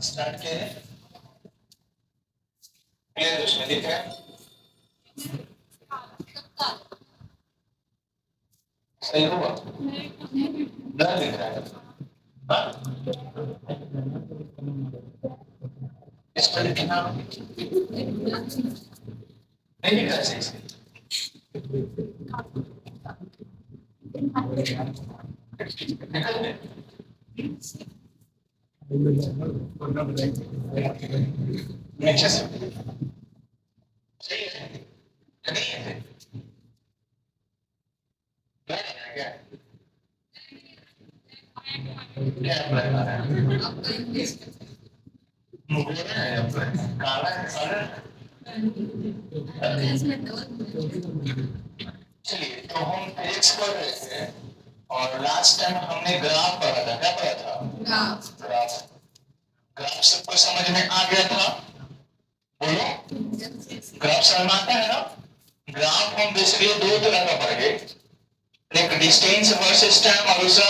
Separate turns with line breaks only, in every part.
Start किए clear उसमें दिख रहा है सही होगा ना दिख रहा है हाँ? इसमें लिखना नहीं दिख रहा सही से निकल गए नीचे से सही है नहीं है क्या क्या अप्लाई कर रहा है मुझे है अप्लाई काला है सारा चलिए तो हम फिजिक्स पढ़ रहे थे और लास्ट टाइम हमने ग्राफ पढ़ा था क्या पढ़ा था ग्राफ ग्राफ सबको समझ में आ गया था बोलो ग्राफ समझ में आता है ना ग्राफ हम बेसिकली दो तरह का पढ़ गए एक डिस्टेंस वर्सेस टाइम और दूसरा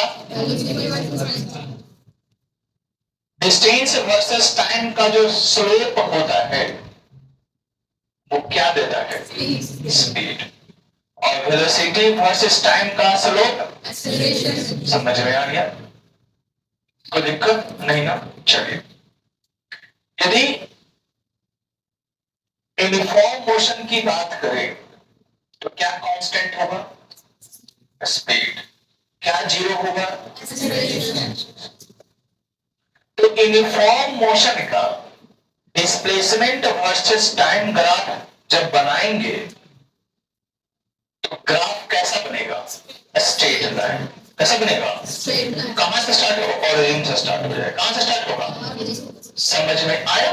डिस्टेंस वर्सेस टाइम का जो स्लोप होता है वो क्या देता है स्पीड और वेलोसिटी वर्सेस टाइम का स्लोप समझ में आ गया कोई दिक्कत नहीं ना चलिए यदि यूनिफॉर्म मोशन की बात करें तो क्या कांस्टेंट होगा स्पीड क्या जीरो होगा तो यूनिफॉर्म मोशन का डिस्प्लेसमेंट वर्सेस टाइम ग्राफ जब बनाएंगे तो ग्राफ कैसा बनेगा स्ट्रेट लाइन कैसा बनेगा कहां से स्टार्ट होगा ओरिजिन से स्टार्ट हो जाएगा कहां से स्टार्ट होगा समझ में आया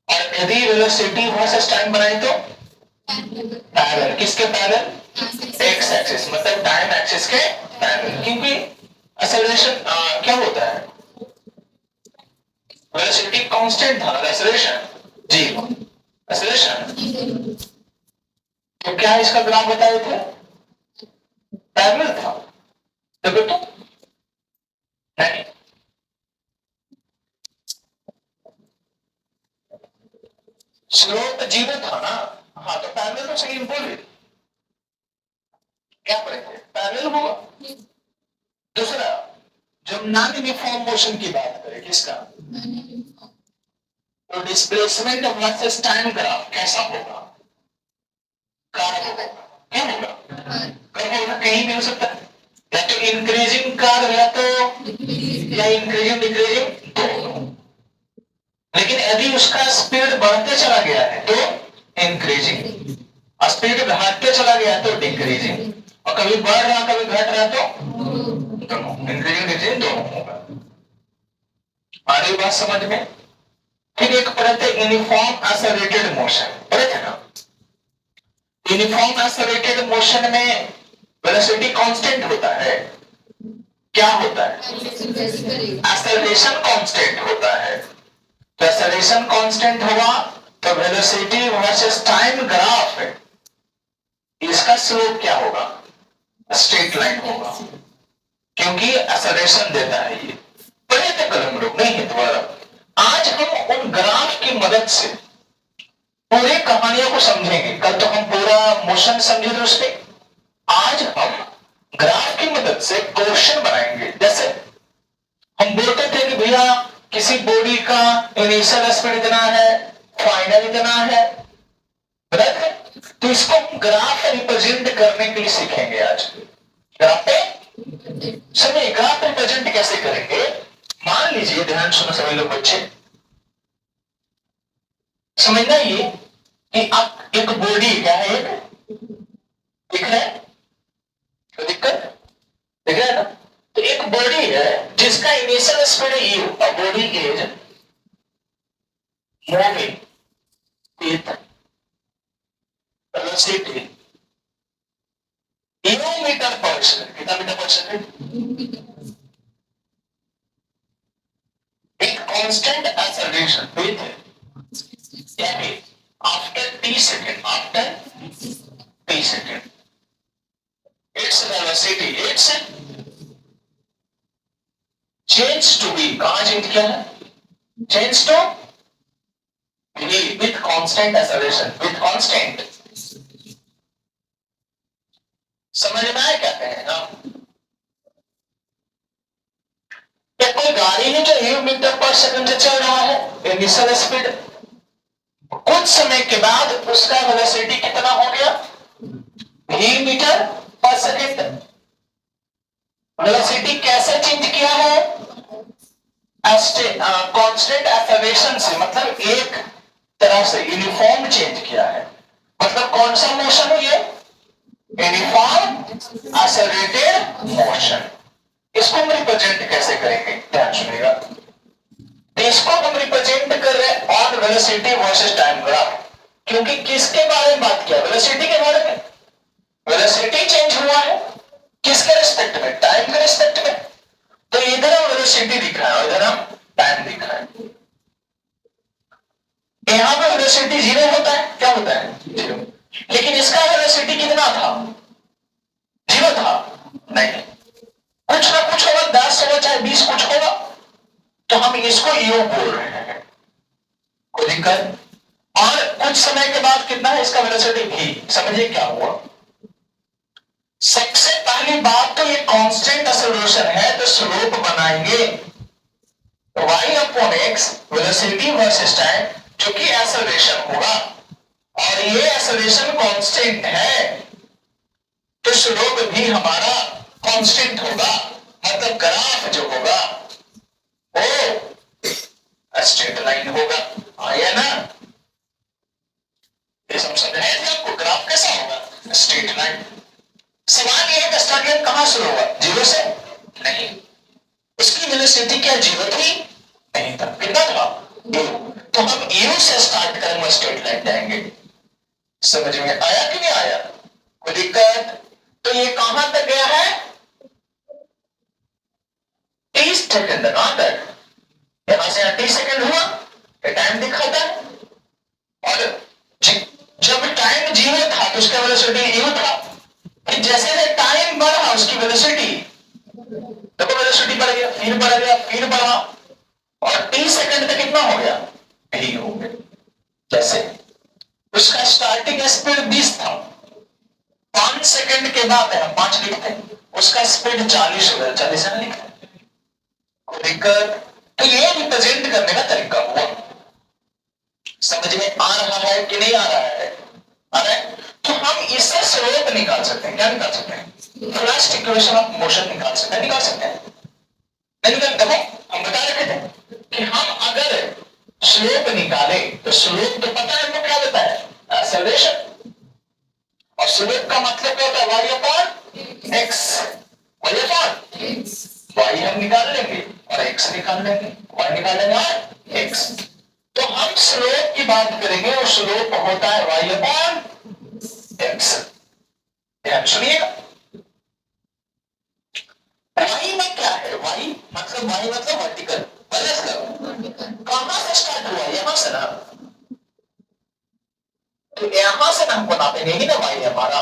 और यदि वेलोसिटी वर्सेस टाइम बनाए तो पैरेलल किसके पैरेलल एक्स एक्सिस मतलब टाइम एक्सिस के पैरेलल क्योंकि एक्सेलरेशन क्या होता है वेलोसिटी कांस्टेंट था एक्सेलरेशन जी एक्सेलरेशन तो क्या इसका ग्राफ बताए थे पैरेलल था देखो तो नहीं स्लोप जीरो था ना हाँ तो पैरेलल तो सही बोले क्या पढ़ेंगे पैरेलल होगा दूसरा जब नॉन यूनिफॉर्म मोशन की बात करें किसका तो डिस्प्लेसमेंट वर्सेस टाइम ग्राफ कैसा होगा कर्व होगा क्या होगा कर्व होगा कहीं भी हो सकता है या तो इंक्रीजिंग कर्व या तो या इंक्रीजिंग डिक्रीजिंग दोनों लेकिन यदि उसका स्पीड बढ़ते चला गया है तो इंक्रीजिंग स्पीड घटते चला गया तो डिक्रीजिंग और कभी बढ़ रहा कभी घट रहा तो दोनों इंक्रीजिंग डिक्रीजिंग दोनों होगा आ रही बात समझ में फिर एक पढ़ते यूनिफॉर्म एक्सेलरेटेड मोशन पढ़े थे ना यूनिफॉर्म एक्सेलरेटेड मोशन में वेलोसिटी कांस्टेंट होता है क्या होता है एक्सेलरेशन कांस्टेंट होता है तो एक्सेलरेशन कांस्टेंट हुआ तो वेलोसिटी वर्सेस टाइम ग्राफ है इसका स्लोप क्या होगा स्ट्रेट लाइन होगा क्योंकि एक्सेलरेशन देता है ये पढ़े थे कल हम लोग नहीं है दोबारा आज हम उन ग्राफ की मदद से पूरी कहानियों को समझेंगे कल तो हम पूरा मोशन समझे थे उसके आज हम ग्राफ की मदद से क्वेश्चन बनाएंगे जैसे हम बोलते थे कि भैया किसी बॉडी का इनिशियल स्पीड इतना है फाइनल इतना है तो इसको हम ग्राफ रिप्रेजेंट करने के लिए सीखेंगे आज ग्राफ पे समझिए ग्राफ रिप्रेजेंट कैसे करेंगे मान लीजिए ध्यान सुनो सभी लोग बच्चे समझना ये कि आप एक बॉडी क्या है एक दिख रहा है कोई दिक्कत दिख रहा है ना तो एक बॉडी है जिसका इनिशियल स्पीड यू और body is moving with velocity u metre per second कितना मीटर पर सेकंड एक constant acceleration with after t second after change किया है? Change to v with constant acceleration, with constant। समझ में आया क्या कहे हम? कोई गाड़ी है जो u मीटर पर सेकंड से चल रहा है, इनिशियल स्पीड, कुछ समय के बाद उसका वेलोसिटी कितना हो गया? v metre per second. Velocity कैसे चेंज किया है? कांस्टेंट एक्सेलरेशन से, मतलब एक तरह से यूनिफॉर्म चेंज किया है। मतलब कौन सा मोशन है ये? Uniform accelerated motion. इसको हम रिप्रेजेंट कैसे करेंगे? ध्यान सुनिएगा। इसको हम रिप्रेजेंट कर रहे हैं on velocity versus time graph. क्योंकि किसके बारे में बात किया? वेलोसिटी के बारे में। वेलोसिटी चेंज हुआ है किसके रिस्पेक्ट में? टाइम के रिस्पेक्ट में। तो इधर हम वेलोसिटी दिखा है और इधर हम टाइम दिखा है। यहां पे वेलोसिटी जीरो होता है, क्या होता है? जीरो। लेकिन इसका वेलोसिटी कितना था? जीरो था? नहीं, कुछ ना कुछ होगा, 10 होगा चाहे 20 कुछ होगा। तो हम इसको यू बोल रहे हैं, कोई दिक्कत? और कुछ समय के बाद कितना है इसका वेलोसिटी भी। समझिए क्या हुआ। सबसे पहली बात तो ये कांस्टेंट एक्सेलरेशन है, तो स्लोप बनाएंगे y upon x, velocity versus time, जो कि एक्सेलरेशन होगा। और ये एक्सेलरेशन कांस्टेंट है, तो स्लोप भी हमारा कांस्टेंट होगा। मतलब ग्राफ जो होगा वो स्ट्रेट लाइन होगा। आया ना? ये सब समझाया थे आपको, ग्राफ कैसा होगा? Straight line. सवाल ये है कि स्ट्रेट लाइन कहां शुरू हुआ? जीरो से? नहीं, उसकी वेलोसिटी क्या जीरो थी? नहीं था। कितना था? तो हम यू से स्टार्ट करेंगे, स्ट्रेट लाइन जाएंगे। समझ में आया कि नहीं आया? कोई दिक्कत? तो ये कहां तक गया है? 30 सेकंड। कहां तक? यहां से 30 सेकंड हुआ, टाइम दिखाता है। और जब टाइम जीरो था तो उसका वेलोसिटी यू था। जैसे जैसे टाइम बढ़ा उसकी वेलोसिटी, देखो वेलोसिटी बढ़ गया, फिर बढ़ गया, फिर बढ़ा, और 30 सेकंड तक कितना हो गया? यही हो गया। जैसे उसका स्टार्टिंग स्पीड 20 था, 5 सेकंड के बाद है 5 लिखते हैं, उसका स्पीड 40 हो गया, 40 लिखते हैं। कोई दिक्कत? तो ये रिप्रेजेंट करने का तरीका हुआ। समझ में आ रहा है कि नहीं आ रहा है? आ रहा है? तो हम इससे स्लोप निकाल सकते हैं। क्या निकाल सकते हैं? फर्स्ट इक्वेशन ऑफ मोशन निकाल सकते हैं। निकाल सकते हैं? नहीं निकाल? देखो हम बता रहे थे कि हम अगर स्लोप निकाले तो स्लोप तो पता है वो क्या होता है? एक्सेलरेशन। और स्लोप का मतलब क्या होता है? y upon x। y upon y हम निकाल लेंगे और x निकाल लेंगे, y निकाल लेंगे और x। तो हम स्लोप की बात करेंगे और स्लोप होता है y अपॉन x। ध्यान सुनिएगा। y में क्या है? y मतलब वर्टिकल। कहां से स्टार्ट हुआ? यहां से ना। तो यहां से ना हमको नापेंगे ही ना y हमारा,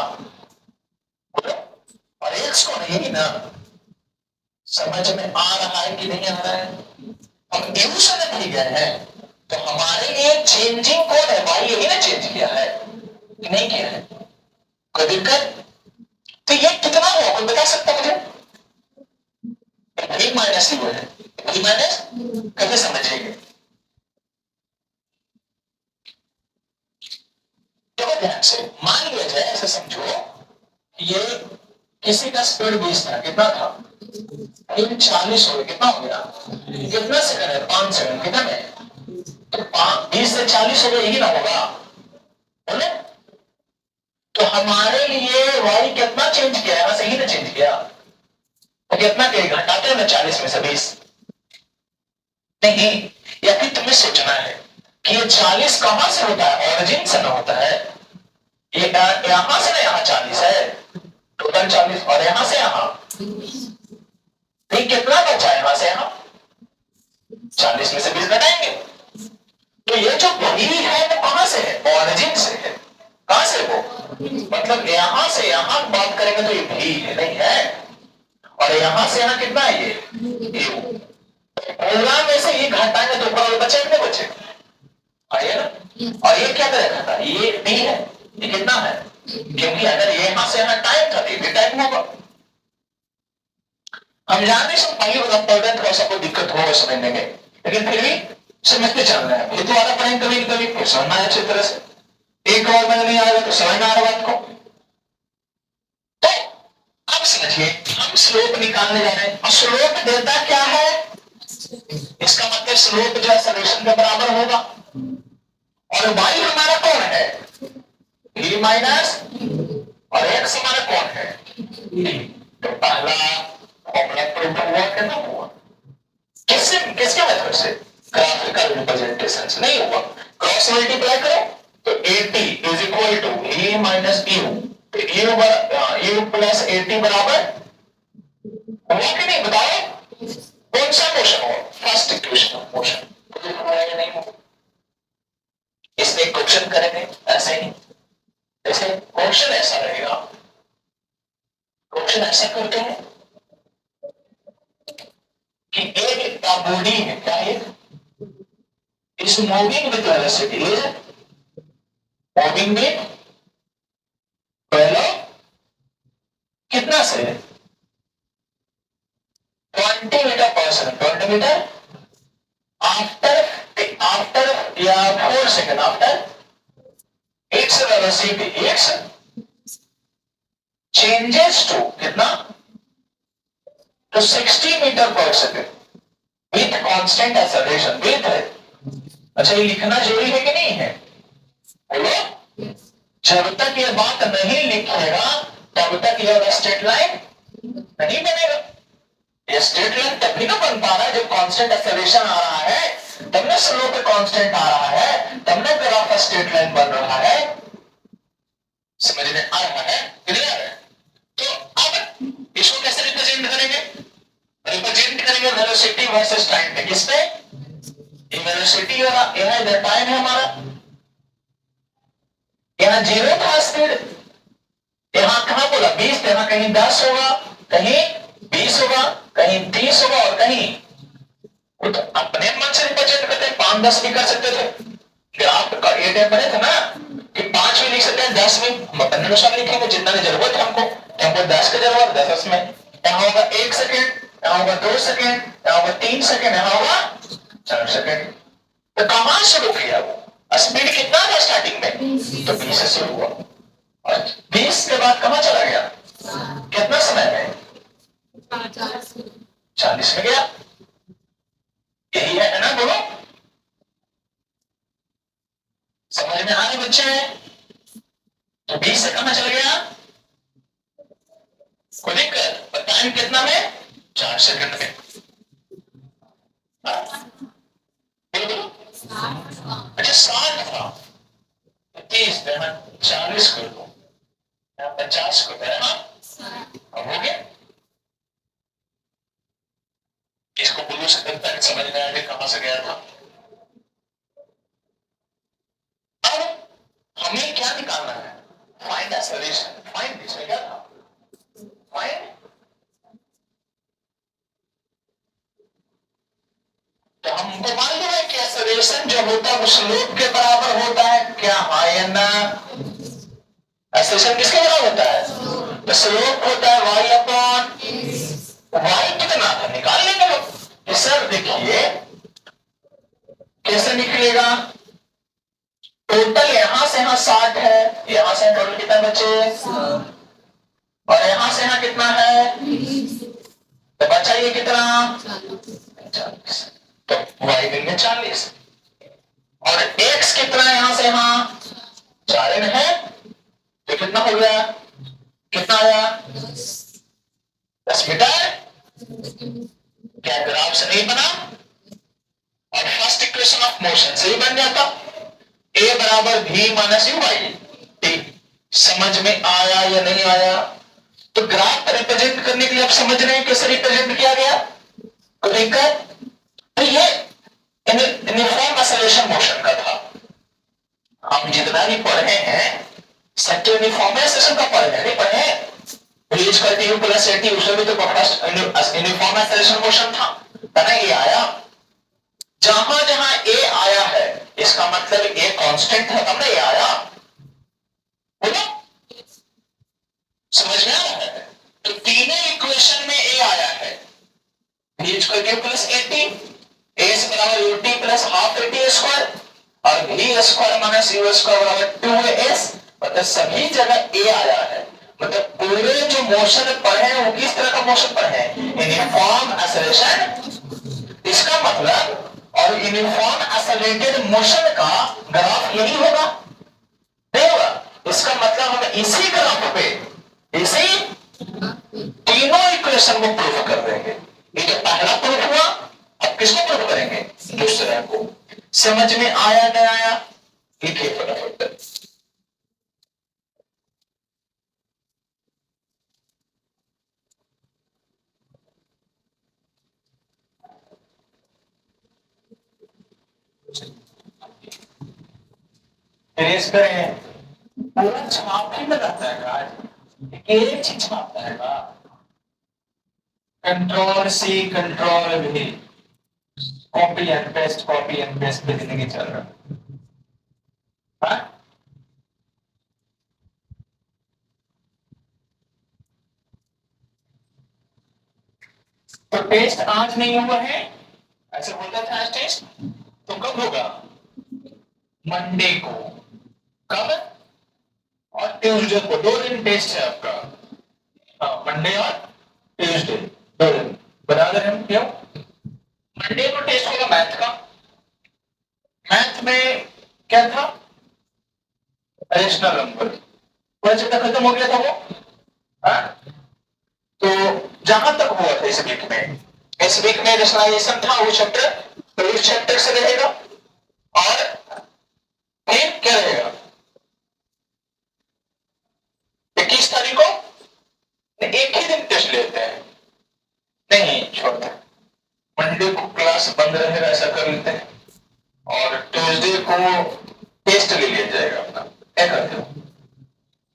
और x को नहीं ना। समझ में आ रहा है कि नहीं आ रहा है? हम यू से नहीं गए हैं, तो हमारे लिए चेंजिंग कौन है? y यही ना चेंज किया है, नहीं किया है। कोई दिक्कत? तो ये कितना हुआ कोई बता सकता मुझे? v माइनस यू है। v माइनस कैसे समझिएगा? तो ध्यान से मान लिया जाए, ऐसे समझो ये किसी का स्पीड 20 था, कितना था? 40 हो गया, कितना हो गया? कितना सेकंड है? 5 सेकंड। कितना है? तो 20 से 40 हो गया, यही ना होगा? बोले तो हमारे लिए y कितना चेंज किया? यहां से ही ना चेंज किया, तो कितना घटाते हैं ना 40 में से 20? नहीं, या फिर तुम्हें सोचना है कि ये 40 कहां से होता है? ओरिजिन से ना होता है। ये यहां से ना यहां 40 है, टोटल 40, और यहां से यहां कितना बचा? यहां से यहां 40 में से 20 घटाएंगे। तो ये जो भी है वो कहां से है? ओरिजिन से है। कहां से? वो मतलब यहां से यहां बात करेंगे तो ये भी है, नहीं है? और यहां से यहां कितना है? ये पूरा में से ये घटाएंगे तो ऊपर वाले बचे कि नहीं बचे? आइए ना। और ये क्या करेगा घटा? ये डी है, ये कितना है? क्योंकि अगर ये यहां से यहां टाइम था, ये भी टाइम होगा। हम जानते हैं पहले वाला पढ़ थोड़ा सा कोई दिक्कत होगा समझने में, लेकिन फिर भी समझते चल रहे हैं। ये तो वाला पढ़ेंगे कभी कभी फिर समझना है अच्छी तरह से। एक बार में नहीं आएगा तो समझ में आ रहा बात को। तो अब समझिए, हम स्लोप निकालने जा रहे हैं और स्लोप देता क्या है? इसका मतलब स्लोप जो है सॉल्यूशन के बराबर होगा। और y हमारा कौन है? v माइनस, और x हमारा कौन है? तो पहला फॉर्मूला प्रूफ हुआ कि ना हुआ? किससे, किसके मेथड से? ग्राफिकल रिप्रेजेंटेशन से नहीं हुआ। क्रॉस मल्टीप्लाई करो तो 80 is equal to v minus u, तो u प्लस 80 बराबर हुआ कि नहीं? बताओ कौन सा मोशन हुआ? First equation of motion. हुआ या नहीं हुआ? इसमें क्वेश्चन करेंगे ऐसे ही, जैसे क्वेश्चन ऐसा रहेगा, क्वेश्चन ऐसा करते हैं कि एक बॉडी है, क्या है? इस moving with velocity is moving with वेलो कितना से 20 metre per second, 20 metre after या 4 second after X velocity, X changes to कितना? तो 60 metre per second with constant acceleration with. अच्छा ये लिखना जरूरी है कि नहीं है? बोलो। जब तक ये बात नहीं लिखेगा तब तक ये स्ट्रेट लाइन नहीं बनेगा। ये स्ट्रेट लाइन तभी ना बन पा रहा है जब कांस्टेंट एक्सेलरेशन आ रहा है, तब ना स्लोप कांस्टेंट आ रहा है, तब ना ग्राफ स्ट्रेट लाइन बन रहा है। समझ में आ रहा है? क्लियर है? तो अब इसको कैसे रिप्रेजेंट करेंगे? रिप्रेजेंट करेंगे वेलोसिटी वर्सेस टाइम पे। किस पे? ये वेलोसिटी और यह इधर टाइम है हमारा। यहां 0 था स्पीड, यहां कहां बोला 20, यहां कहीं 10 होगा, कहीं 20 होगा, कहीं 30 होगा और कहीं तो अपने मन से रिप्रेजेंट करते हैं। 5 10 भी कर सकते थे। ग्राफ का ये टाइम बने थे ना कि 5 भी लिख सकते हैं, 10 भी हम अपने अनुसार लिखेंगे जितना की जरूरत है हमको। हमको 10 की जरूरत 10 में, यहां होगा 1 सेकेंड, यहां होगा 2 सेकेंड, यहां होगा 3 सेकेंड, यहां होगा 4 सेकेंड। तो कहां शुरू किया वो? स्पीड कितना था स्टार्टिंग में? तो 20 से शुरू हुआ और 20 के बाद कहां चला गया? कितना समय में? 40 में गया। यही है ना? बोलो समझ में आ रहे बच्चे? तो 20 से कहां चल गया? कोई दिक्कत? टाइम कितना में? 4 सेकंड में। अच्छा 60 था, 30 देना, 40 कर दो, 50 कर देना, अब हो गया। इसको ब्लू सेकंड तक समझ में आया कहां से गया था। अब हमें क्या निकालना है? Find acceleration. फाइंड इसमें क्या था? फाइंड, तो हमको मालूम है कि एक्सेलरेशन जो होता है वो स्लोप के बराबर होता है। क्या हाँ या ना? एक्सेलरेशन किसके बराबर होता है? तो स्लोप होता है y अपॉन y। कितना था निकाल लेंगे लोग कि सर देखिए कैसे निकलेगा। टोटल यहां से यहां 60 है, यहां से टोटल कितना बचे? और यहां से यहां कितना है? तो बचा ये कितना? 40। तो y देंगे 40 और x कितना है? यहां से यहां 4 है, तो कितना हो गया? कितना आया? 10 मीटर। क्या ग्राफ से नहीं बना? और फर्स्ट इक्वेशन ऑफ मोशन से ही बन जाता। a बराबर v minus you by T. समझ में आया या नहीं आया? तो ग्राफ रिप्रेजेंट करने के लिए आप समझ रहे हैं कैसे रिप्रेजेंट किया गया? कोई दिक्कत? तो ये यूनिफॉर्म एक्सेलरेशन मोशन का था। हम जितना भी पढ़े हैं सब तो यूनिफॉर्म एक्सेलरेशन का पढ़े नहीं पढ़े। v = u + at उसमें भी तो फर्स्ट यूनिफॉर्म एक्सेलरेशन मोशन था। है ना, ए आया। जहां जहां ए आया है इसका मतलब ए कांस्टेंट है, तब ना ए आया, बोलो समझ में आ रहा है। तो तीनों इक्वेशन में ए आया है, v स्क्वायर के प्लस एटी, ए से बराबर UT plus half eighty square, और v square minus you square बराबर 2s, मतलब सभी जगह ए आया है। मतलब पूरे जो मोशन पढ़े हैं वो किस तरह का मोशन पढ़े हैं, यूनिफॉर्म एक्सेलरेशन। इसका मतलब और यूनिफॉर्म एक्सेलरेटेड मोशन का ग्राफ यही होगा, नहीं होगा। इसका मतलब हम इसी ग्राफ पे इसी तीनों इक्वेशन को प्रूफ कर देंगे। ये तो पहला प्रूफ हुआ, अब किसको प्रूफ करेंगे, दूसरा को। समझ में आया नहीं आया, लिखिए फटाफट। फिनिश करें, पूरा छाप ही लगाता है आज, एक चीज छापता है ना, control C control V, copy and paste पे जिंदगी चल रहा है। तो टेस्ट आज नहीं हुआ है, ऐसे बोलता था आज टेस्ट, तो कब होगा, मंडे को। कब, और ट्यूसडे को, 2 दिन टेस्ट है आपका। हाँ, मंडे और ट्यूसडे 2 दिन बराबर है। क्यों, मंडे को टेस्ट होगा मैथ का। मैथ में क्या था, रेशनल नंबर, पूरा चैप्टर खत्म हो गया था वो। हाँ? तो जहां तक हुआ था इस वीक में रेशनलाइजेशन था वो चैप्टर, तो इस चैप्टर से रहेगा। और फिर क्या रहेगा, 21 तारीख को एक ही दिन टेस्ट लेते हैं, नहीं छोड़ते, मंडे को क्लास बंद रहेगा ऐसा कर लेते हैं, और ट्यूसडे को टेस्ट ले लिया जाएगा अपना। क्या करते हो,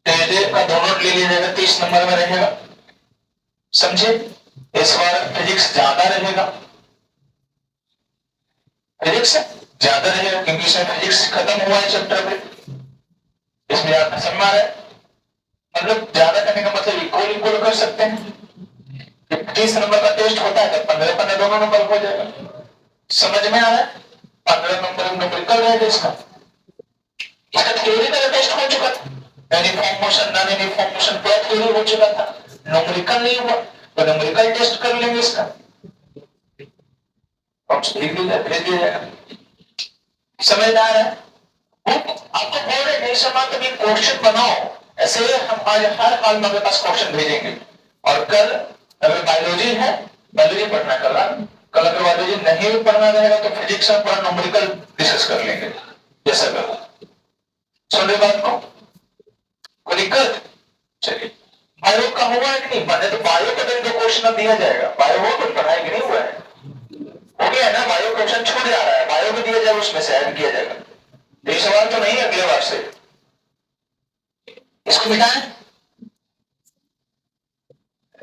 ट्यूसडे का दोनों ले लिया जाएगा, 30 नंबर में रहेगा, समझे। इस बार फिजिक्स ज्यादा रहेगा, फिजिक्स ज्यादा रहेगा क्योंकि इसमें फिजिक्स खत्म हुआ है चैप्टर पे, इसमें आपका समझ आ रहा है। मतलब ज्यादा करने का मतलब इक्वल इक्वल कर सकते हैं। 30 नंबर का टेस्ट होता है तो 15 दोनों नंबर हो जाएगा, समझ में आ रहा है। 15 नंबर न्यूमेरिकल रहेगा इसका, इसका थ्योरेटिकल टेस्ट हो चुका था, uniform motion non uniform motion पूरा थ्योरी हो चुका था, न्यूमेरिकल नहीं हुआ, तो न्यूमेरिकल टेस्ट कर लेंगे इसका, लिख दिया जाएगा। समझ में आ रहा है। आपको बोल रहे नहीं समझ तो भी क्वेश्चन बनाओ, ऐसे हम आज हर हाल में अपने पास क्वेश्चन भेजेंगे। और कल अगर बायोलॉजी है, बायोलॉजी पढ़ना कल अगर बायोलॉजी नहीं भी पढ़ना रहेगा तो फिजिक्स में पूरा न्यूमेरिकल डिस्कस कर लेंगे, जैसा कर सुन रहे बात को दिक्कत। चलिए, बायो का हुआ है कि नहीं, मैंने तो बायो का जो क्वेश्चन दिया जाएगा, बायो हो तो पढ़ाई कि नहीं हुआ है, हो गया है ना, बायो क्वेश्चन छूट जा रहा है, बायो भी दिया जाएगा, उसमें से ऐड किया जाएगा। ये सवाल तो नहीं है अगले बार से, इसको मिटाएं।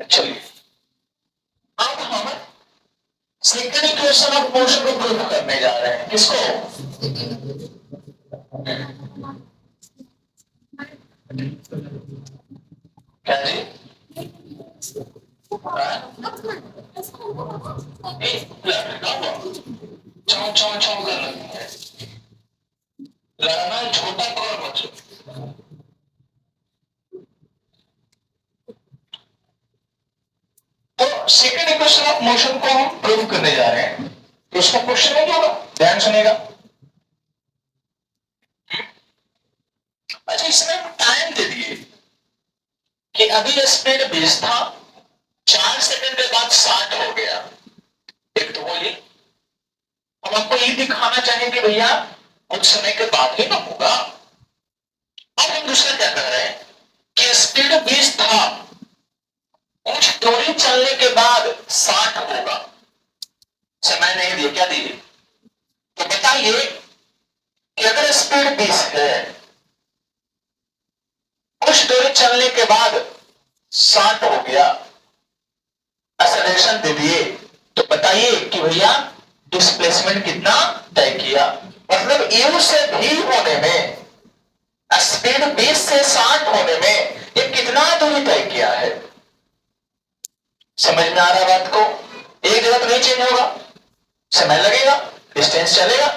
चलिए, अब हम सेकंड इक्वेशन ऑफ मोशन को प्रूव करने जा रहे हैं, किसको, क्या जी, चौ चौ चौ कर लगती है, लड़ना छोटा पकड़ बच्चों। तो सेकंड इक्वेशन ऑफ मोशन को हम प्रूव करने जा रहे हैं, तो उसका क्वेश्चन नहीं होगा, ध्यान सुनेगा। अच्छा, इसमें हम टाइम दे दिए कि अभी स्पीड 20 था, 4 सेकंड के बाद 60 हो गया। एक तो बोलिए, हम आपको ये दिखाना चाहेंगे भैया कुछ समय के बाद ही ना होगा। अब हम दूसरा क्या कर रहे हैं कि स्पीड 20 था, कुछ दूरी चलने के बाद 60 होगा, समय नहीं दिए, क्या दिए, तो बताइए कि अगर स्पीड 20 है, कुछ दूरी चलने के बाद 60 हो गया, एक्सेलरेशन दे दिए, तो बताइए कि भैया डिस्प्लेसमेंट कितना तय किया, मतलब u से v होने में, स्पीड 20 से 60 होने में ये कितना दूरी तय किया है। समझ में आ रहा बात को? एक जगह तो नहीं चेंज होगा, समय लगेगा, डिस्टेंस चलेगा।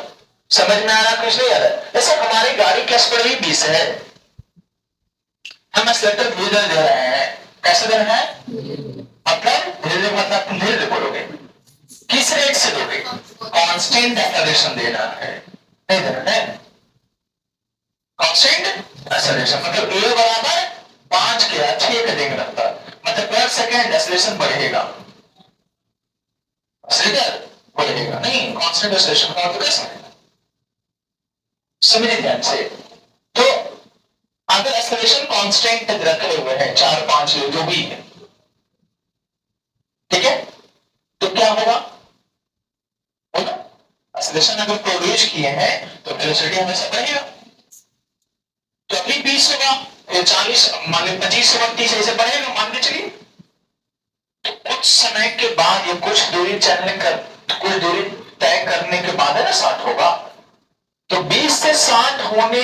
समझ में आ रहा कुछ नहीं आ रहा? जैसे हमारी गाड़ी की स्पीड भी 20 है, हम एक्सीलरेटर धीरे धीरे दे रहे हैं, कैसे दे रहे हैं? मतलब धीरे धीरे, मतलब तुम धीरे धीरे बोलोगे, किस रेट से दोगे? कांस्टेंट एक्सेलरेशन देना है, नहीं देना है कांस्टेंट एक्सेलरेशन, मतलब a बराबर 5 के 6 के देंगे रफ्तार, मतलब पर सेकंड एक्सेलरेशन बढ़ेगा, एक्सेलरेटर बढ़ेगा, नहीं कांस्टेंट एक्सेलरेशन का मतलब कैसे? समझिए ध्यान से। तो अगर एक्सेलरेशन कांस्टेंट रखे हुए हैं 4-5 जो भी है, ठीक है, तो क्या होगा? एक्सेलरेशन अगर प्रोड्यूस किए हैं तो वेलोसिटी हमेशा बढ़ेगा। तो अभी 20 होगा, फिर 40, मान लीजिए 25 से 30 ऐसे बढ़ेगा, मान के चलिए। तो कुछ समय के बाद ये कुछ दूरी चलने कर, कुछ दूरी तय करने के बाद है ना 60 होगा। तो 20 से 60 होने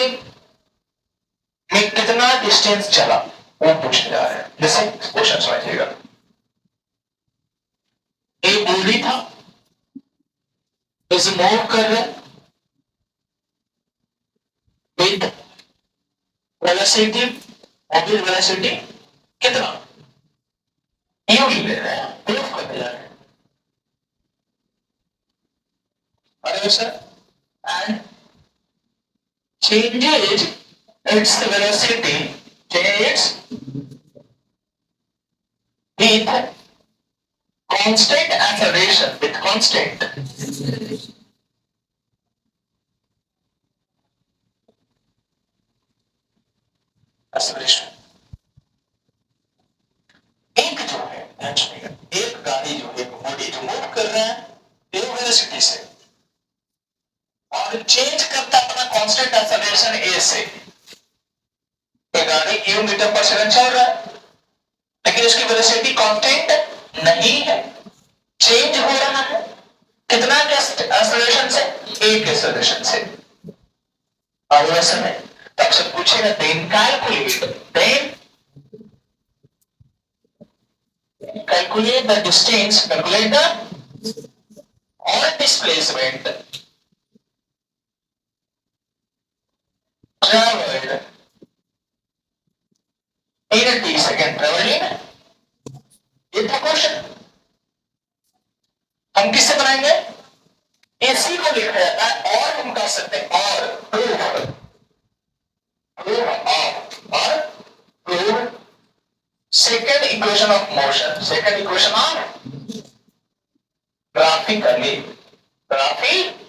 में कितना डिस्टेंस चला वो पूछने जा रहे हैं। जैसे क्वेश्चन समझिएगा, एक बॉडी था, इसे मूव कर रहे विद वेलोसिटी, ऑब्वियस वेलोसिटी कितना u ले रहे हैं, प्रूफ करने जा रहे हैं। अरे sir, and changes its velocity, changes with constant acceleration, with constant acceleration। एक जो है, एक गाड़ी जो है, बॉडी जो मूव कर रहे हैं ए वेलोसिटी से और चेंज करता अपना कांस्टेंट एक्सेलरेशन ए से, तो गाड़ी u मीटर पर सेकंड चल रहा है, लेकिन उसकी वेलोसिटी कांस्टेंट नहीं है, चेंज हो रहा है कितना के एक्सेलरेशन से? a के एक्सेलरेशन से। और वैसे में तब से पूछेगा then calculate the distance, calculate the और displacement traveled in a t second, traveling, ये था क्वेश्चन। हम किससे बनाएंगे? इसी को लिखा जाता है, और हम कर सकते हैं, और प्रूफ, प्रूफ ऑफ, और proof second equation of motion, second equation of graphically, graphic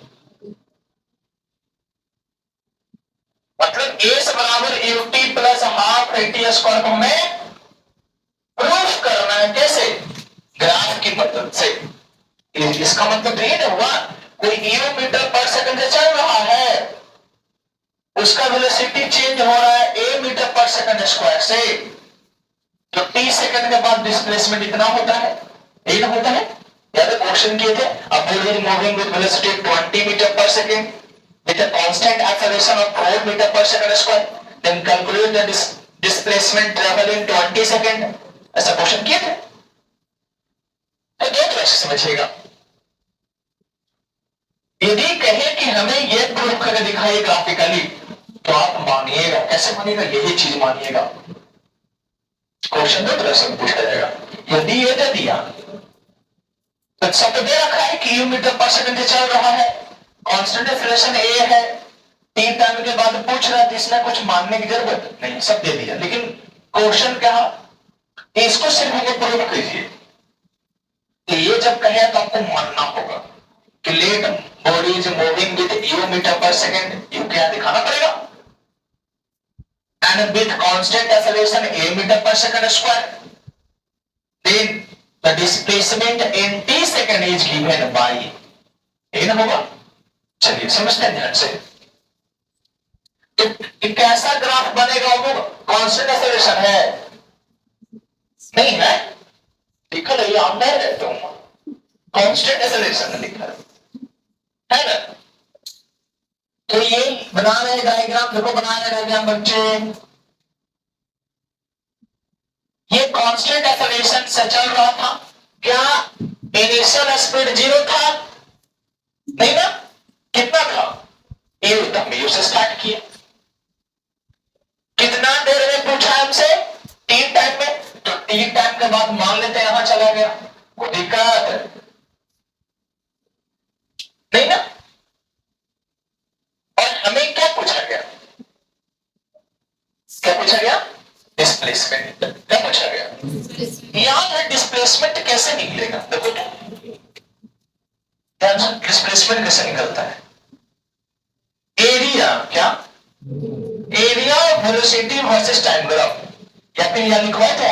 मतलब a से बराबर ut plus half at square को हमें प्रूफ करना है, कैसे? ग्राफ की मदद से। इसका मतलब ये ना हुआ, कोई u मीटर पर सेकंड से चल रहा है, उसका वेलोसिटी चेंज हो रहा है a metre per second square से, तो t सेकंड के बाद डिस्प्लेसमेंट इतना होता है, ये ना होता है। याद है क्वेश्चन किए थे, अब body is moving with velocity 20 metre per second with a constant acceleration of 4 meter per second square, then calculate the displacement travel in 20 second। ऐसा क्वेश्चन किए थे, तो दो तरह से समझिएगा। यदि कहे कि हमें यह प्रूफ करके दिखाइए ग्राफिकली, तो आप मानिएगा, कैसे मानिएगा? यही चीज मानिएगा। क्वेश्चन दो तरह से पूछा जाएगा, यदि ये दे दिया तो सब तो दे रखा है कि u मीटर पर सेकंड से चल रहा है, कांस्टेंट एक्सेलरेशन a है, t टाइम के बाद पूछ रहा है, तो इसमें कुछ मानने की जरूरत नहीं, सब दे दिया। लेकिन क्वेश्चन क्या है, इसको सिर्फ हमें प्रूव कीजिए। तो ये जब कहे तो आपको मानना होगा कि let body is moving with u metre per second, u क्या दिखाना पड़ेगा, and with constant acceleration a metre per second square, then the displacement in t second is given by, ये ना होगा। चलिए समझते हैं ध्यान से। तो एक कैसा ग्राफ बनेगा, वो कांस्टेंट एक्सेलरेशन है नहीं है, लिखा नहीं, आप नहीं रहते हो, कांस्टेंट एक्सेलरेशन लिखा है ना। तो ये बना रहे डायग्राम, देखो बना रहे डायग्राम बच्चे। ये कांस्टेंट एक्सेलरेशन से चल रहा था, क्या इनिशियल स्पीड 0 था? नहीं ना, कितना था? यू था, यू से स्टार्ट किया। कितना देर में पूछा हमसे? 3 टाइम में। तो 3 टाइम के बाद मान लेते हैं यहां चला गया, कोई दिक्कत नहीं ना। और हमें क्या पूछा गया? क्या पूछा गया? डिस्प्लेसमेंट। क्या पूछा गया? याद है डिस्प्लेसमेंट कैसे निकलेगा? देखो डिस्प्लेसमेंट कैसे निकलता है? एरिया, क्या area velocity versus time graph, या फिर यह लिखवा तो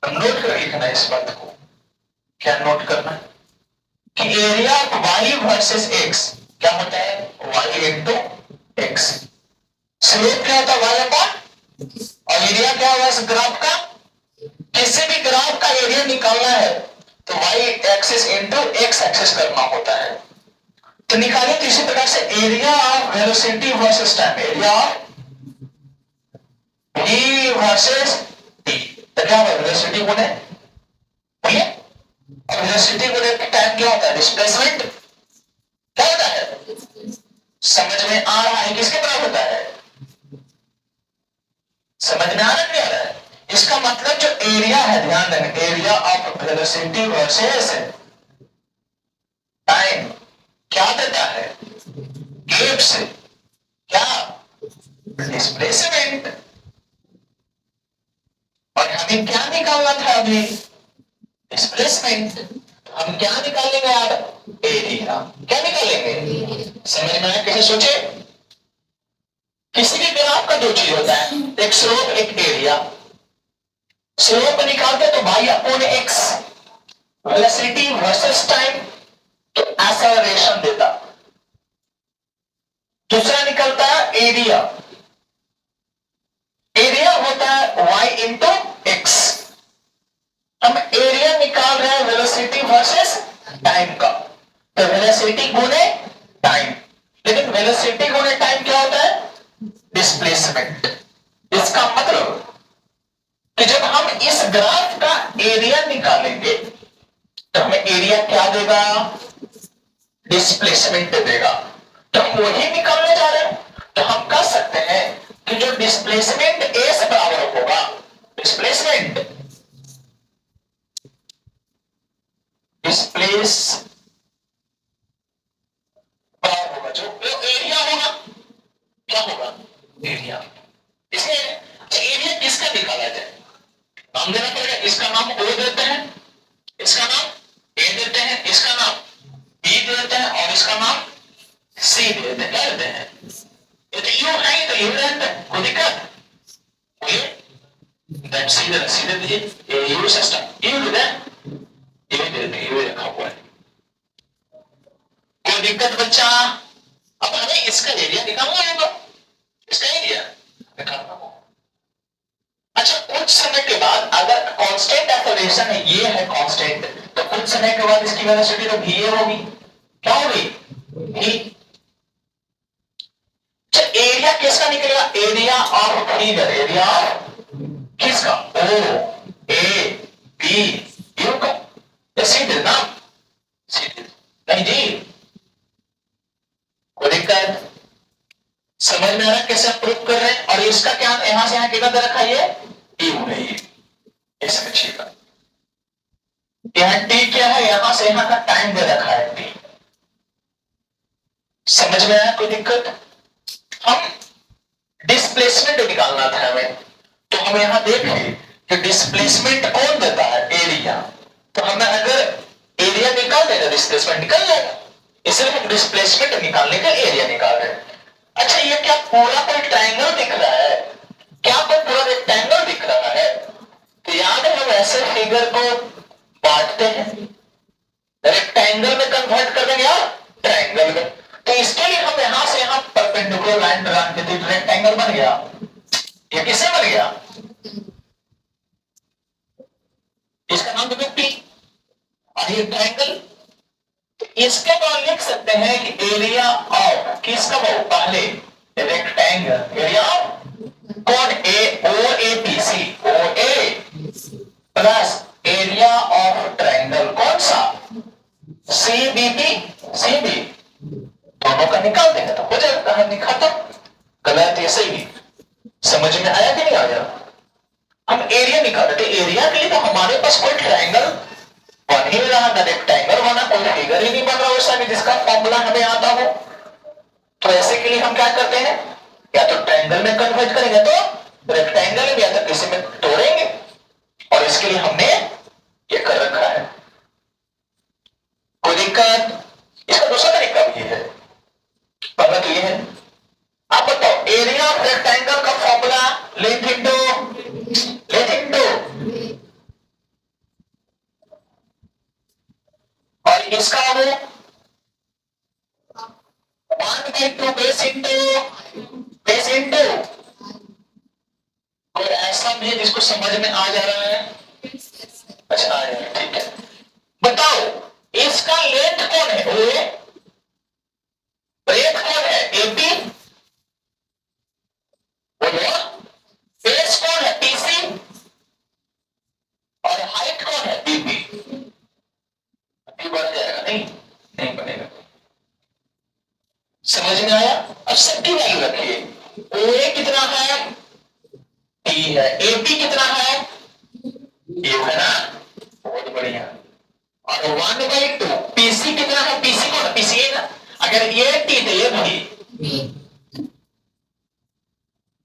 हम नोट कर लिखना है इस बात को। क्या नोट करना है कि area of Y versus X क्या होता है? Y into x. स्लोप क्या होता है? वाई अपॉन, और एरिया क्या होगा इस ग्राफ का? किसी भी ग्राफ का एरिया निकालना है तो Y axis into X axis करना होता है। तो निकालिए तो इसी प्रकार से area of velocity versus time, area of v versus t, तो क्या होगा? वेलोसिटी गुणे, बोलिए, और वेलोसिटी गुणे टाइम क्या होता है? डिस्प्लेसमेंट। क्या होता है? समझ में आ रहा है? किसके बराबर होता है? समझ में आ रहा नहीं आ रहा है? इसका मतलब जो एरिया है, ध्यान देना, area of velocity versus time क्या देता है? गेप से क्या? डिस्प्लेसमेंट। और हमें क्या निकालना था अभी? डिस्प्लेसमेंट। हम क्या निकालेंगे यार? एरिया। क्या निकालेंगे? समझ में आया कैसे सोचे? किसी भी ग्राफ का 2 चीज होता है, एक स्लोप एक एरिया। स्लोप निकालते तो Y upon X, velocity versus time, तो एक्सेलरेशन देता। दूसरा निकलता है एरिया, एरिया होता है y इंटू एक्स। हम एरिया निकाल रहे हैं वेलोसिटी वर्सेस टाइम का, तो वेलोसिटी गुणे टाइम। लेकिन वेलोसिटी गुणे टाइम क्या होता है? डिस्प्लेसमेंट। इसका मतलब कि जब हम इस ग्राफ का एरिया निकालेंगे तो हमें एरिया क्या देगा? डिस्प्लेसमेंट देगा। तो हम वही निकालने जा रहे हैं, तो हम कह सकते हैं कि जो डिस्प्लेसमेंट ए से बराबर होगा, डिस्प्लेसमेंट डिस्प्लेस बराबर होगा जो एरिया होगा। क्या होगा? एरिया। इसलिए एरिया किसका निकाला जाए? नाम देना पड़ेगा। इसका नाम ओ देते हैं, इसका नाम ए देते हैं, इसका नाम बी देते हैं, और इसका नाम सी देते हैं। क्या देते हैं? यदि यू है तो यू रहता है, कोई दिक्कत? दैट सीधे दीजिए, you system you they, you they, you रखा हुआ है। कोई दिक्कत बच्चा? अब हमें इसका एरिया निकालना होगा, इसका एरिया निकालना होगा। अच्छा, कुछ समय के बाद अगर कांस्टेंट एक्सेलरेशन है, ये है कांस्टेंट, तो कुछ समय के बाद इसकी वेलोसिटी तो भी होगी। क्या होगी? भी। एरिया किसका निकलेगा? Area of figure, area of किसका? ओ ए बी यू का। सीधे ना, सीधे नहीं जी, कोई दिक्कत? समझ में आ रहा है कैसे प्रूव कर रहे हैं? और इसका क्या यहां से यहां कितना दे रखा है? यू है ये समझिएगा। यहां टी क्या है? यहां से यहां का टाइम दे रखा है टी। समझ में आया? कोई दिक्कत? हम डिस्प्लेसमेंट निकालना था हमें, तो हम यहां देखें कि डिस्प्लेसमेंट कौन देता है? एरिया। तो हमें अगर एरिया निकाल देगा, डिस्प्लेसमेंट निकल जाएगा। इसलिए हम डिस्प्लेसमेंट निकालने का एरिया निकाल रहे हैं। अच्छा, ये क्या पूरा कोई ट्रायंगल दिख रहा है? क्या कोई पूरा रेक्टेंगल दिख रहा है? तो याद है हम ऐसे फिगर को बांटते हैं, रेक्टेंगल में कन्वर्ट कर देंगे या ट्रायंगल में। तो इसके लिए हम यहां से यहां परपेंडिकुलर लाइन ड्रा करते हैं, रेक्टेंगल बन गया। ये किससे बन गया? इसका नाम देखो पी, और ये ट्रायंगल इसके बाद लिख सकते हैं कि एरिया ऑफ किसका वो पहले रेक्टेंगल एरिया ऑफ कौन A O A P C O A plus area of triangle कौन सा C B P C B दोनों का निकाल देंगे तो हो जाएगा कहानी खत्म। गलत ये सही समझ में आया कि नहीं आया? हम एरिया निकाल रहे थे, एरिया के लिए तो हमारे पास कोई ट्रायंगल बन ही रहा ना रेक्टेंगल बना, कोई फिगर ही नहीं बन रहा वैसा भी जिसका फॉर्मूला हमें आता हो। तो ऐसे के लिए हम क्या करते हैं या तो ट्रायंगल में कन्वर्ट करेंगे तो रेक्टेंगल में या तो किसी में तोड़ेंगे और इसके लिए हमने ये कर रखा है। कोई दिक्कत? इसका दूसरा तरीका भी है, पहला तो ये है। आप बताओ एरिया ऑफ रेक्टेंगल का फॉर्मूला लेंथ इंटू और इसका वो 1/2 बेस इंटू और ऐसा भी है जिसको समझ में आ जा रहा है। अच्छा आ जाए ठीक है। बताओ इसका लेंथ कौन है ओ ब्रेथ कौन है एपी बोलो बेस कौन है पीसी और हाइट कौन है बीपी। अभी बढ़ जाएगा नहीं बनेगा। समझ में आया? अब सबकी वैल्यू रखिए ओए कितना है टी है एपी कितना है ये है ना बहुत बढ़िया और 1/2 पीसी कितना है पीसी कौन है पीसी है ना अगर ये टी तो ये भी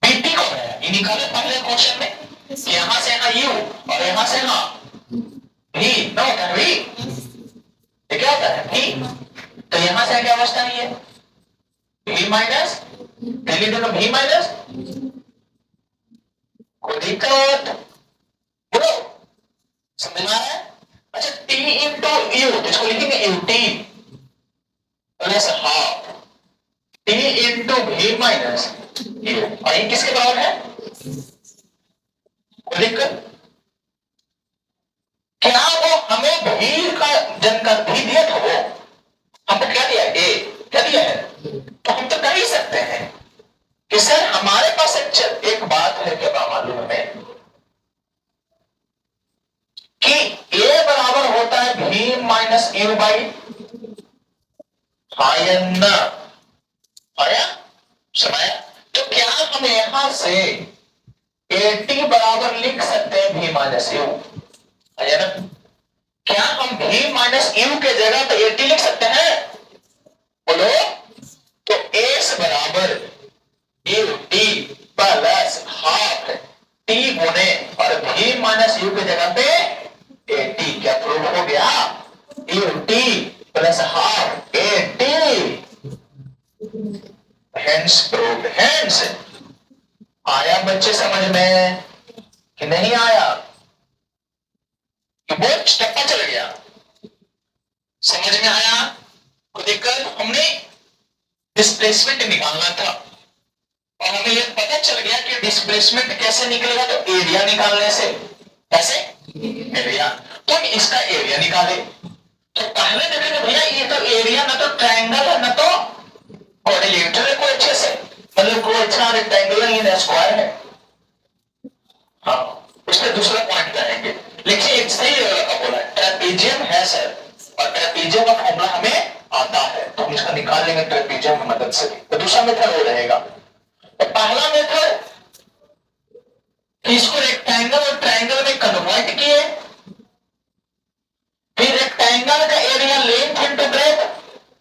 बीटी कौन है ये निकाले पहले क्वेश्चन में यहां से यहां यू और यहां से यहां भी ना होता है भी ये क्या होता है भी तो यहां से क्या अवस्था है ये v माइनस दिल्ली दोनों v माइनस कोई दिक्कत बोलो समझ में आ रहा है? अच्छा t इंटू यू इसको लिखेंगे U T plus half t into v minus you और ये किसके बराबर है? कोई दिक्कत? क्या वो हमें भी का जनकर भी दिया था वो हमको क्या दिया ए क्या दिया है तो हम तो कर ही सकते हैं कि सर हमारे पास एक बात है क्या मालूम हमें कि ए बराबर होता है भी माइनस यू बाई ना आया सुनाया। तो क्या हम यहां से एटी बराबर लिख सकते हैं भी माइनस यू आया ना? क्या हम भी माइनस यू के जगह पे एटी लिख सकते हैं बोलो? तो एस बराबर U T plus half T गुने और भी माइनस यू की जगह पे एटी क्या प्रूव हो गया U T plus half eighty hence proved hence. आया बच्चे समझ में कि नहीं आया? कि बहुत टप्पा चल गया समझ में आया? को दिक्कत? हमने डिस्प्लेसमेंट निकालना था और हमें यह पता चल गया कि डिस्प्लेसमेंट कैसे निकलेगा तो एरिया निकालने से कैसे एरिया तो हम इसका एरिया निकाले तो पहले देखेंगे भैया ये तो एरिया ना तो ट्रायंगल है ना तो क्वाड्रिलेटरल है कोई अच्छे से मतलब कोई अच्छा रेक्टेंगुलर या स्क्वायर है। हाँ उसका दूसरा पॉइंट करेंगे लेकिन एक सही बोला ट्रेपेजियम है सर और ट्रेपेजियम का फॉर्मूला हमें आता है तो हम इसका निकाल लेंगे ट्रेपेजियम की मदद से। तो दूसरा मेथड वो रहेगा। तो पहला मेथड इसको रेक्टेंगल और ट्रायंगल में कन्वर्ट किए फिर रेक्टेंगल का एरिया लेंथ इनटू ब्रेथ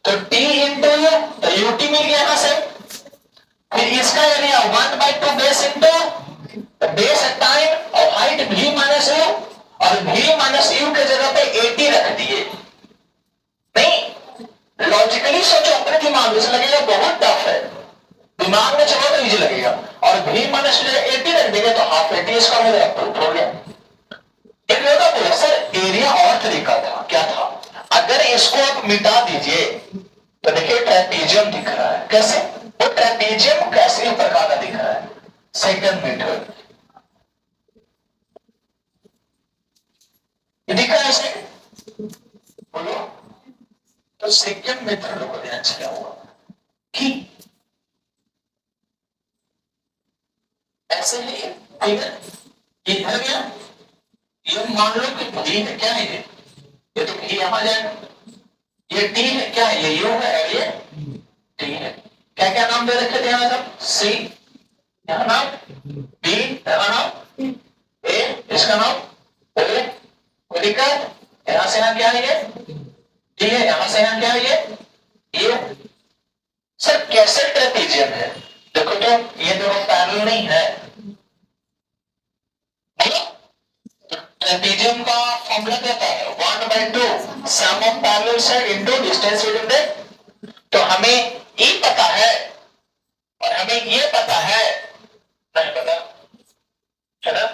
तो टी इंटू यू तो यूटी मिल गया यहां से। फिर इसका area 1/2 base into base time और हाइट भी माइनस यू और भी माइनस यू के जगह पे 80 रख दिए। नहीं लॉजिकली सोचो अपने दिमाग में लगेगा बहुत टफ है दिमाग में चलो तो इजी लगेगा और भी माइनस की जगह 80 रख देंगे तो हाफ 80 इसका हो गया। एक लोग बोला सर एरिया और तरीका था क्या था अगर इसको आप मिटा दीजिए तो देखिए ट्रेपेजियम दिख रहा है कैसे वो ट्रेपेजियम कैसे प्रकार का दिख रहा है सेकंड मेथड दिख रहा है बोलो तो सेकंड मेथड को ध्यान से क्या हुआ कि ऐसे ही ठीक है, इधर गया, ये मान लो कि भी है, क्या है ये तो भी यहां जाएगा, ये टी है, क्या है ये यू है और ये टी है। क्या क्या नाम दे रखे थे यहाँ सब, सी यहाँ नाम, बी यहाँ नाम, ए इसका नाम, ओ कोई दिक्कत, यहाँ से यहाँ क्या है ये टी है, यहाँ से यहाँ क्या है ये सर कैसे ट्रेपेजियम है, देखो तो ये दोनों पैरेलल नहीं है, ट्रेपेजियम का फॉर्मूला क्या था, 1/2 sum of parallel side into distance between them. तो हमें ई पता है और हमें ये पता है, नहीं पता है ना,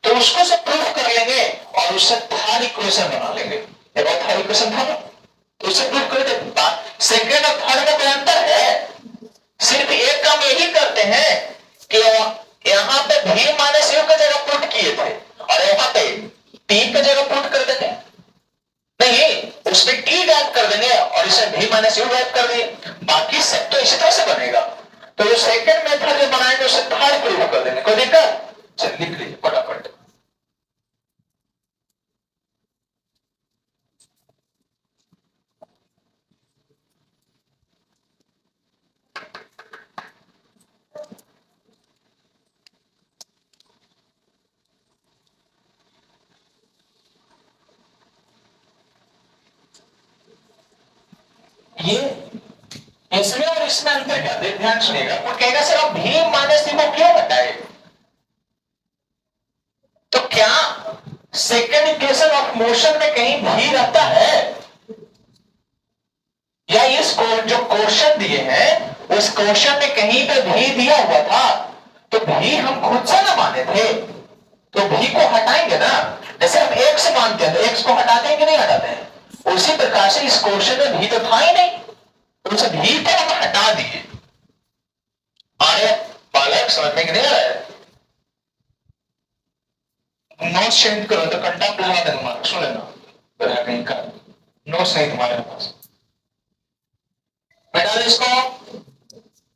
तो उसको से प्रूफ कर लेंगे और उससे थर्ड इक्वेशन बना लेंगे। एक और थर्ड इक्वेशन था ना, तो उससे प्रूफ कर देते। सेकंड और थर्ड में कोई अंतर है, सिर्फ एक काम यही करते हैं कि यहाँ पे भी माइनस यू की जगह पुट किए थे और यहाँ पे टी की जगह पुट कर देंगे, नहीं उसमें टी गैप कर देंगे और इसे भी माइनस यू गैप कर दिए, बाकी सब तो इसी तरह से बनेगा। तो जो सेकंड मेथड जो बनाएंगे उसे थर्ड प्रूफ कर देंगे, कोई दिक्कत, चलिए लिख लीजिए फटाफट। ये इसमें और इसमें अंतर क्या, ध्यान सुनिएगा, वो कहेगा सर आप भी माइनस यू को क्यों बताए, तो क्या सेकेंड इक्वेशन ऑफ मोशन में कहीं भी रहता है, या इस जो क्वेश्चन दिए हैं उस क्वेश्चन में कहीं पे भी दिया हुआ था, तो भी हम खुद से ना माने थे, तो भी को हटाएंगे ना, जैसे हम एक्स मानते हैं तो एक्स को हटाते हैं कि नहीं हटाते हैं, उसी प्रकार से इस क्वेश्चन में भी तो था ही नहीं, तो उस भी को हम हटा दिए। अरे बालक समझ में नहीं आ रहा है, नोट सेंड करो तो कंटा लगा दे तुम्हारा, सुन लेना कहीं का नोट नहीं तुम्हारे पास, बेटा इसको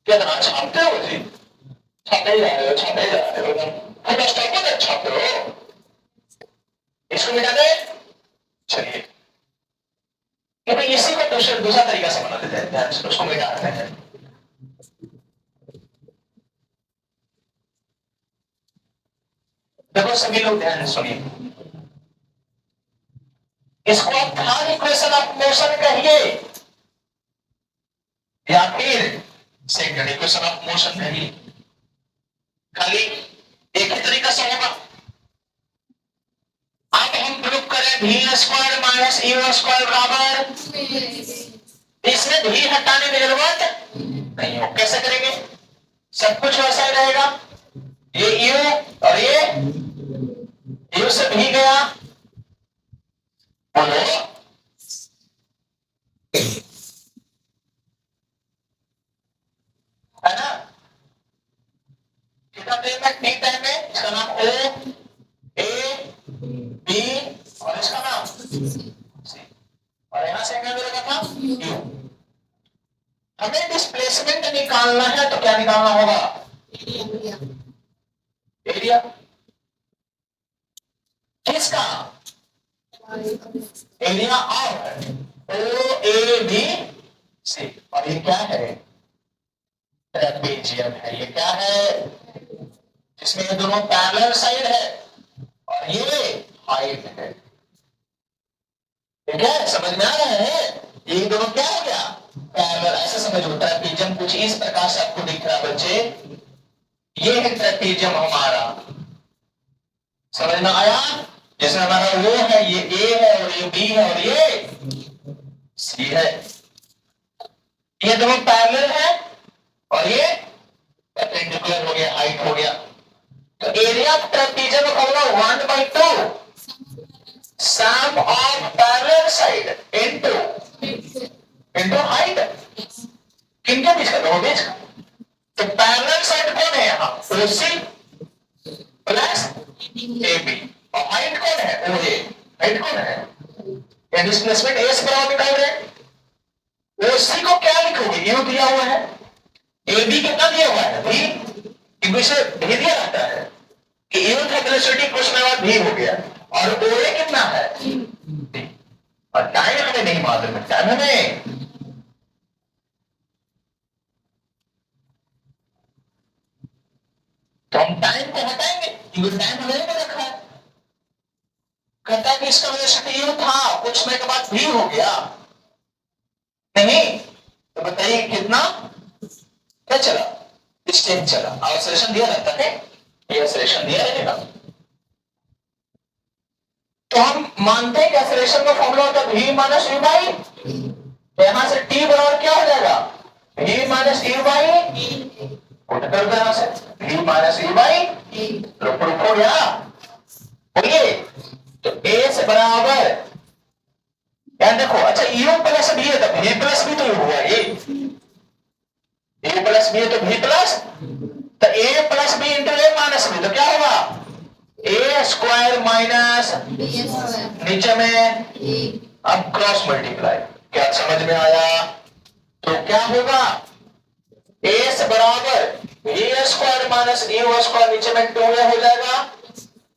क्या करना, छापते हो जी, छापे जा रहे हो, छापे जा रहे हो, फोटो स्टॉप पर छापते हो, इसको मिटा दे। चलिए कि भाई इसी को दूसरा तरीका से बना देते हैं, ध्यान से उसको मिटा देते हैं। देखो सभी लोग ध्यान से सुनिए, इसको आप थर्ड इक्वेशन ऑफ मोशन कहिए या फिर सेकंड इक्वेशन ऑफ मोशन कहिए, खाली एक ही तरीका से होगा। अब हम प्रूव करें भी स्क्वायर माइनस यू स्क्वायर बराबर, इसमें भी हटाने की जरूरत नहीं हो, कैसे करेंगे, सब कुछ वैसा ही रहेगा, ये यू और ये यू से भी गया, बोलो है ना, कितना टाइम है, टी टाइम में, इसका नाम ओ ए बी और इसका नाम सी, और यहां से क्या मिलेगा था यू। हमें डिस्प्लेसमेंट निकालना है तो क्या निकालना होगा, एरिया किसका, area of O A B C, और ये क्या है, ट्रेपेजियम है, ये क्या है, जिसमें ये दोनों पैरेलल साइड है और ये हाइट है, ठीक है, समझ में आ रहा है, ये दोनों क्या हो गया, पैरेलल, ऐसे समझ होता है, ट्रेपेजियम कुछ इस प्रकार से आपको दिख रहा है बच्चे, ये है ट्रेपेजियम हमारा, समझ में आया, जिसमें हमारा वो है, ये ए है और ये बी है और ये सी है, ये दोनों पैरेलल है और ये परपेंडिकुलर हो गया, हाइट हो गया, तो एरिया ऑफ ट्रेपेजियम का formula 1/2 sum of parallel side into height, किनके बीच का, दोनों बीच का, तो पैरेलल साइड कौन है यहाँ, ओसी प्लस एबी, और हाइट कौन है, ओए, हाइट कौन है, या डिस्प्लेसमेंट ए से बराबर निकाल रहे हैं, ओसी को क्या लिखोगे, यू दिया हुआ है, ए बी कितना दिया हुआ है भी, क्योंकि इसे भी दिया रहता है कि यूथ वेलोसिटी कुछ में बाद भी हो गया, और ओ ए कितना है B। और टाइम हमें नहीं मालूम है, टाइम हमें तो हम टाइम को हटाएंगे क्योंकि टाइम हमें में रखा है। कहता है कि इसका वेलोसिटी यू था, कुछ समय के बाद भी हो गया, नहीं तो बताइए कितना क्या चला, डिस्टेंस चला, एक्सेलरेशन दिया रहता है, ये एक्सेलरेशन दिया रहेगा। तो हम मानते हैं कि एक्सेलरेशन का फॉर्मूला होता है v माइनस u बाई, यहां से t बराबर क्या हो जाएगा, v माइनस u बाई, उठकर तो यहां से v माइनस u बाई, रुको यहाँ बोलिए, तो a से बराबर, यार देखो, अच्छा u प्लस b है तो v प्लस b तो हुआ ये, a प्लस b है तो v प्लस, तो a plus b into a minus b तो क्या होगा, ए स्क्वायर माइनस नीचे में, अब क्रॉस मल्टीप्लाई, क्या समझ में आया, तो क्या होगा, ए से बराबर ए स्क्वायर माइनस ए स्क्वायर, नीचे में 2a हो जाएगा,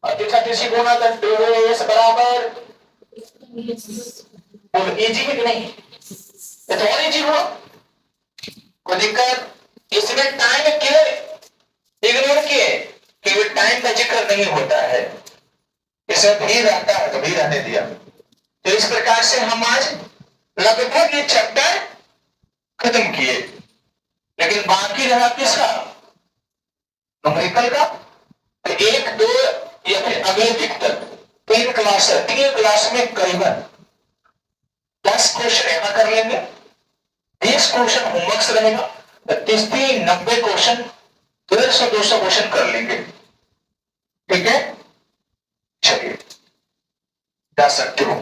और तीसरा तीसरी गुना तो 2a से बराबर, बोलो इजी है कि नहीं, ये तो और इजी हुआ, कोई दिक्कत, इसमें टाइम के इग्नोर किए, केवल टाइम का जिक्र नहीं होता है, इसमें भी रहता है तो भी रहने दिया। तो इस प्रकार से हम आज लगभग ये चैप्टर खत्म किए, लेकिन बाकी रहा किसका, न्यूमेरिकल का। तो 1, 2 या फिर अगले वीक तक 3 क्लास है, 3 क्लास में करीबन 10 क्वेश्चन यहां कर लेंगे, 20 क्वेश्चन होमवर्क से रहेगा, 30-30 90 क्वेश्चन, 150-200 क्वेश्चन कर लेंगे, ठीक है, चलिए जा सकते हो।